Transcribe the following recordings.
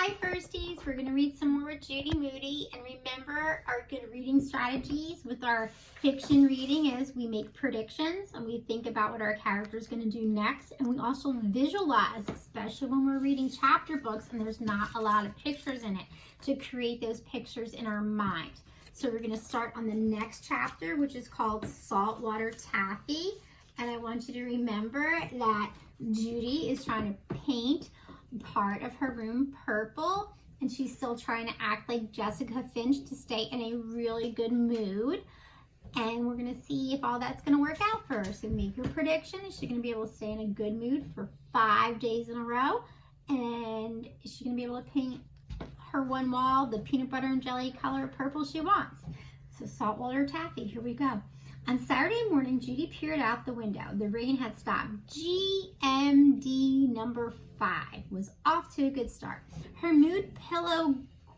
Hi Firsties, we're going to read some more with Judy Moody, and remember our good reading strategies with our fiction reading is we make predictions and we think about what our character is going to do next, and we also visualize, especially when we're reading chapter books and there's not a lot of pictures in it, to create those pictures in our mind. So we're going to start on the next chapter, which is called Saltwater Taffy, and I want you to remember that Judy is trying to paint part of her room purple, and she's still trying to act like Jessica Finch to stay in a really good mood, and we're going to see if all that's going to work out for her. So make your prediction. Is she going to be able to stay in a good mood for 5 days in a row, and is she going to be able to paint her one wall the peanut butter and jelly color purple she wants? So Saltwater Taffy, here we go. On Saturday morning, Judy peered out the window. The rain had stopped. GMD number 5 was off to a good start. Her mood pillow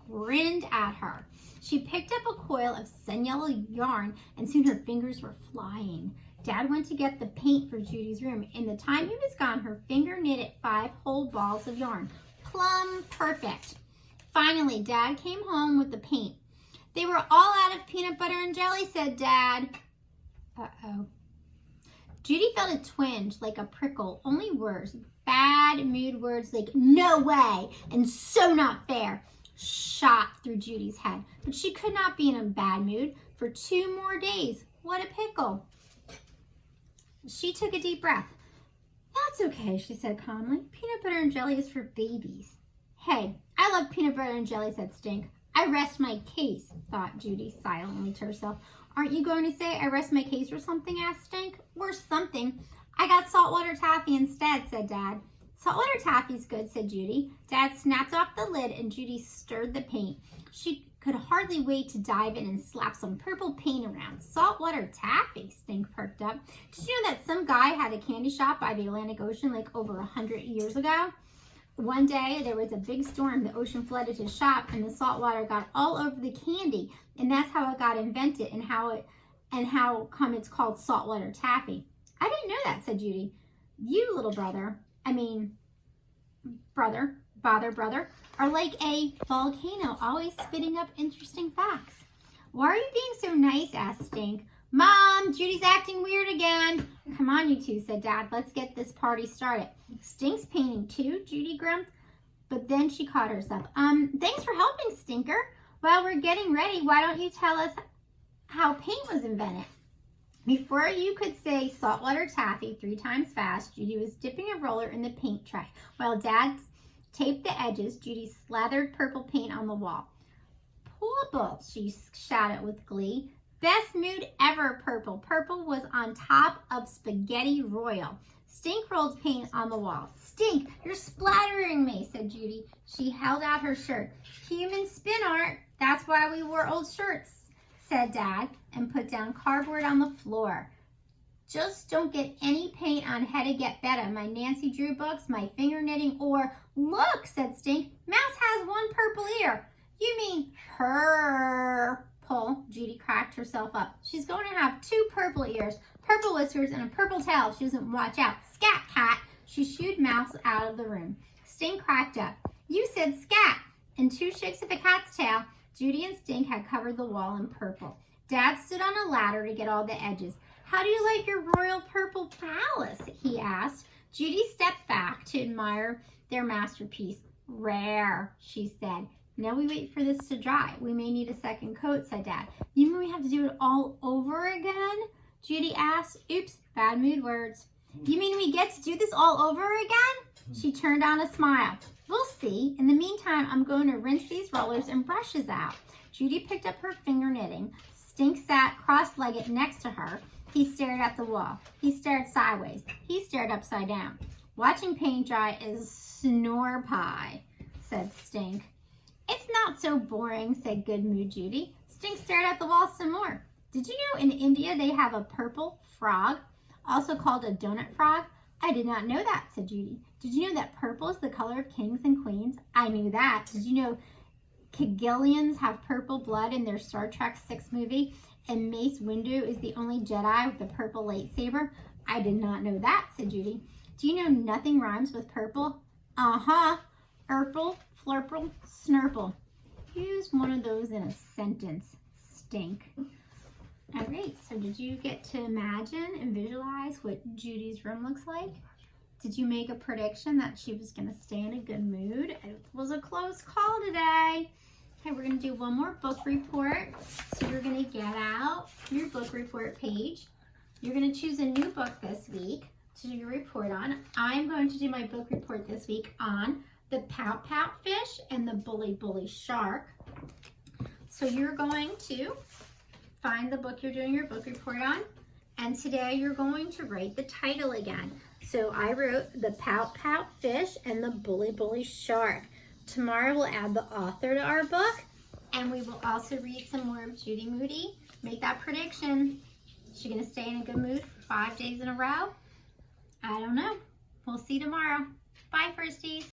grinned at her. She picked up a coil of sun yellow yarn, and soon her fingers were flying. Dad went to get the paint for Judy's room. In the time he was gone, her finger knitted 5 whole balls of yarn. Plumb perfect. Finally, Dad came home with the paint. They were all out of peanut butter and jelly, said Dad. Uh-oh. Judy felt a twinge, like a prickle, only words, bad mood words like no way and so not fair shot through Judy's head. But she could not be in a bad mood for 2 more days. What a pickle. She took a deep breath. That's okay, she said calmly. Peanut butter and jelly is for babies. Hey, I love peanut butter and jelly, said Stink. I rest my case, thought Judy silently to herself. Aren't you going to say I rest my case or something, asked Stink. Or something. I got saltwater taffy instead, said Dad. Saltwater taffy's good, said Judy. Dad snapped off the lid and Judy stirred the paint. She could hardly wait to dive in and slap some purple paint around. Saltwater taffy, Stink perked up. Did you know that some guy had a candy shop by the Atlantic Ocean like over 100 years ago? One day, there was a big storm. The ocean flooded his shop, and the salt water got all over the candy, and that's how it got invented, and how come it's called saltwater taffy. I didn't know that, said Judy. You, little brother, brother, are like a volcano, always spitting up interesting facts. Why are you being so nice, asked Stink. Mom, Judy's acting weird again. Come on, you two, said Dad. Let's get this party started. Stink's painting too, Judy grumped, but then she caught herself. Thanks for helping, Stinker. While we're getting ready, why don't you tell us how paint was invented? Before you could say saltwater taffy 3 times fast, Judy was dipping a roller in the paint tray. While Dad taped the edges, Judy slathered purple paint on the wall. Purple, she shouted with glee. Best mood ever, Purple. Purple was on top of spaghetti royal. Stink rolled paint on the wall. Stink, you're splattering me, said Judy. She held out her shirt. Human spin art. That's why we wore old shirts, said Dad, and put down cardboard on the floor. Just don't get any paint on How to Get Better, my Nancy Drew books, my finger knitting, or look, said Stink. Mouse has 1 purple ear. You mean her? Judy cracked herself up. She's going to have 2 purple ears, purple whiskers, and a purple tail if she doesn't watch out. Scat, cat! She shooed Mouse out of the room. Stink cracked up. You said scat! In 2 shakes of a cat's tail, Judy and Stink had covered the wall in purple. Dad stood on a ladder to get all the edges. How do you like your royal purple palace? He asked. Judy stepped back to admire their masterpiece. Rare, she said. Now we wait for this to dry. We may need a second coat, said Dad. You mean we have to do it all over again? Judy asked. Oops, bad mood words. You mean we get to do this all over again? She turned on a smile. We'll see. In the meantime, I'm going to rinse these rollers and brushes out. Judy picked up her finger knitting. Stink sat cross-legged next to her. He stared at the wall. He stared sideways. He stared upside down. Watching paint dry is snore pie, said Stink. It's not so boring, said good mood Judy. Stink stared at the wall some more. Did you know in India they have a purple frog, also called a donut frog? I did not know that, said Judy. Did you know that purple is the color of kings and queens? I knew that. Did you know Kagillians have purple blood in their Star Trek 6 movie? And Mace Windu is the only Jedi with a purple lightsaber? I did not know that, said Judy. Do you know nothing rhymes with purple? Uh-huh. Urple, flurple, snurple. Use one of those in a sentence. Stink. All right, so did you get to imagine and visualize what Judy's room looks like? Did you make a prediction that she was going to stay in a good mood? It was a close call today. Okay, we're going to do one more book report. So you're going to get out your book report page. You're going to choose a new book this week to do your report on. I'm going to do my book report this week on the Pout Pout Fish and the Bully Bully Shark. So you're going to find the book you're doing your book report on, and today you're going to write the title again. So I wrote the Pout Pout Fish and the Bully Bully Shark. Tomorrow we'll add the author to our book, and we will also read some more of Judy Moody. Make that prediction. Is she going to stay in a good mood for 5 days in a row? I don't know. We'll see tomorrow. Bye, Firsties.